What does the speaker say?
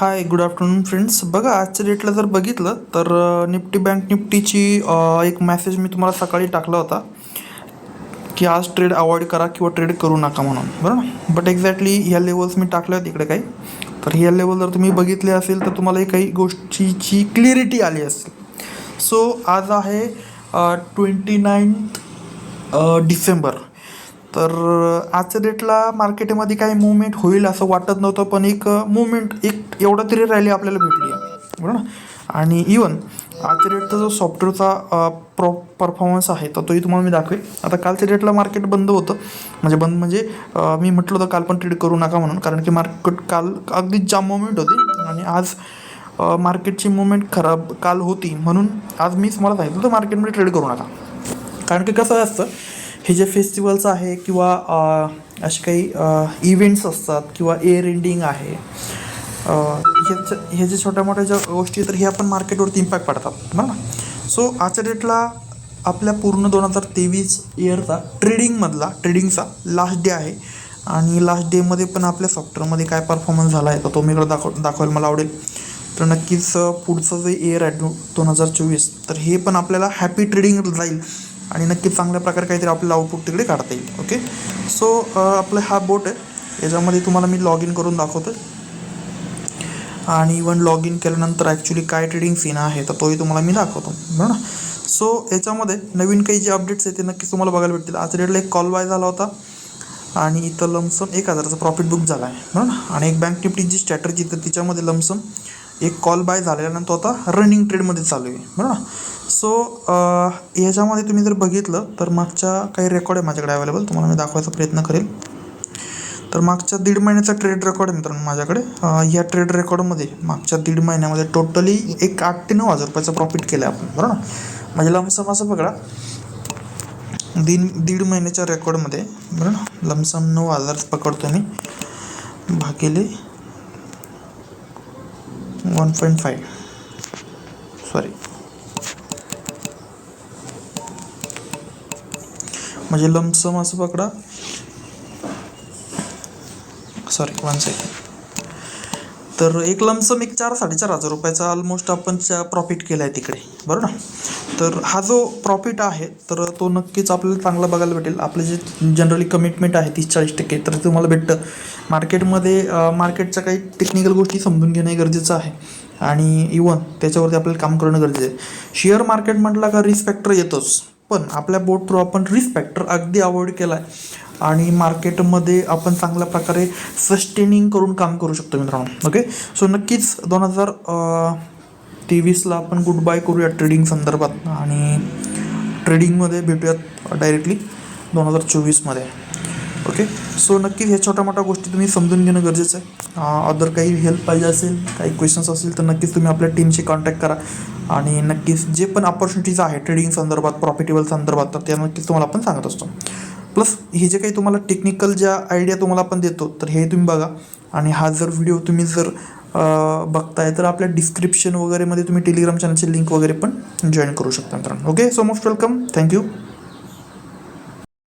हाय, good afternoon friends. बघा, आजच्या डेटला जर बघितलं तर निफ्टी बँक निफ्टीची एक मेसेज मी तुम्हाला सकाळी टाकला होता की आज ट्रेड अवॉइड करा किंवा ट्रेड करू नका म्हणून, बरं ना. बट एक्झॅक्टली ह्या लेवल्स मी टाकल्या आहेत इकडे काही. तर ह्या लेवल जर तुम्ही बघितले असेल तर तुम्हाला काही गोष्टीची क्लिअरिटी आली असेल. सो आज आहे 29 डिसेंबर. तर आजच्या डेटला मार्केटमध्ये काही मुवमेंट होईल असं वाटत नव्हतं, पण एक मुवमेंट एक एवढा तरी रॅली आपल्याला भेटली आहे, बरं ना. आणि इवन आजच्या डेटचा जो सॉफ्टवेअरचा परफॉर्मन्स आहे तर तोही तुम्हाला मी दाखवेल. आता कालच्या डेटला मार्केट बंद होतं, म्हणजे मी म्हटलं होतं काल पण ट्रेड करू नका म्हणून, कारण की मार्केट काल अगदी जाम मुवमेंट होती आणि आज मार्केटची मुवमेंट खराब काल होती, म्हणून आज मी तुम्हाला सांगितलं तर मार्केटमध्ये ट्रेड करू नका. कारण की कसं असतं, हे जे फेस्टिवल्स आहे किंवा असे काही इव्हेंट्स असतात किंवा एअर एंडिंग आहे, हे जे छोट्या मोठ्या ज्या गोष्टी तर ह्या पण मार्केटवरती इम्पॅक्ट पडतात, बरं ना. सो आजच्या डेटला आपल्या पूर्ण 2023 इयरचा ट्रेडिंगचा लास्ट डे आहे. आणि लास्ट डेमध्ये पण आपल्या सॉफ्टवेअरमध्ये काय परफॉर्मन्स झाला आहे तर तो मी दाखवायला मला आवडेल. तर नक्कीच पुढचं जे इयर आहे 2024 तर हे पण आपल्याला हॅपी ट्रेडिंग जाईल आणि नक्कीच चांगल्या प्रकारे काहीतरी आपल्याला आउटपुट तिकडे काढता येईल. ओके, सो आपला हा बोट आहे, याच्यामध्ये तुम्हाला मी लॉग इन करून दाखवतो आणि इवन लॉग इन केल्यानंतर ॲक्च्युली काय ट्रेडिंग सीन आहे तर तोही तुम्हाला मी दाखवतो, बरं ना. सो याच्यामध्ये नवीन काही जे अपडेट्स आहेत ते नक्कीच तुम्हाला बघायला भेटतील. आज डेटला एक कॉल बाय झाला होता आणि इथं लमसम 1000चा प्रॉफिट बुक झाला आहे, बरं ना. आणि एक बँक निफ्टीची स्ट्रॅटर्जी तर तिच्यामध्ये लमसम एक कॉल बाय झाल्यानंतर आता रनिंग ट्रेडमध्ये चालू आहे, बरं ना. सो ह्याच्यामध्ये तुम्ही जर बघितलं तर मागच्या काही रेकॉर्ड आहे माझ्याकडे अवेलेबल, तुम्हाला मी दाखवायचा प्रयत्न करेल. तर मागच्या 1.5 महिन्याचा ट्रेड रेकॉर्ड आहे मित्रांनो माझ्याकडे. या ट्रेड रेकॉर्डमध्ये मागच्या 1.5 महिन्यामध्ये टोटली एक 8 ते 9 हजार रुपयाचा प्रॉफिट केला आहे आपण, बरं ना. म्हणजे लमसम असं पकडा, 1.5 महिन्याच्या रेकॉर्डमध्ये, बरं ना, लमसम 9,000 पकडतो मी, भागिले 1.5 सॉरी, म्हणजे लमसम असं पकडा, सॉरी 1 सेकंड. तर एक लमसम एक 4-4.5 हजार रुपयाचा ऑलमोस्ट आपण प्रॉफिट केला आहे तिकडे, बरं ना. तर हा जो प्रॉफिट आहे तर तो नक्कीच आपल्याला चांगला बघायला भेटेल. आपले जे जनरली कमिटमेंट आहे 30-40% तर तुम्हाला भेटतं. मार्केटमध्ये मार्केटच्या काही टेक्निकल गोष्टी समजून घेणं गरजेचं आहे आणि इवन त्याच्यावरती आपल्याला काम करणं गरजेचं आहे. शेअर मार्केट म्हटलं का रिस्क फॅक्टर येतोच, पण आपल्या बोट थ्रू आपण रिस्क फॅक्टर अगदी अवॉइड केला आहे आणि मार्केटमध्ये आपण चांगल्या प्रकारे सस्टेनिंग करून काम करू शकतो मित्रांनो. ओके, सो नक्कीच 2023ला आपण गुड बाय करूया ट्रेडिंग संदर्भात आणि ट्रेडिंगमध्ये भेटूयात डायरेक्टली 2024मध्ये. ओके, सो नक्कीच ह्या छोट्या मोठ्या गोष्टी तुम्ही समजून घेणं गरजेचं आहे. अदर काही हेल्प पाहिजे असेल, काही क्वेश्चन्स असतील तर नक्कीच तुम्ही आपल्या टीमशी कॉन्टॅक्ट करा आणि नक्कीच जे पण अपॉर्च्युनिटीज आहे ट्रेडिंग संदर्भात, प्रॉफिटेबल संदर्भात तर त्या नक्कीच तुम्हाला आपण सांगत असतो. प्लस हे जे काही तुम्हाला टेक्निकल ज्या आयडिया तुम्हाला आपण देतो तर हे तुम्ही बघा. आणि हा जर व्हिडिओ तुम्ही जर बघताय तर आपल्या डिस्क्रिप्शन वगैरेमध्ये तुम्ही टेलिग्राम चॅनलची लिंक वगैरे पण जॉईन करू शकता मित्रांनो. Okay, so most welcome, thank you.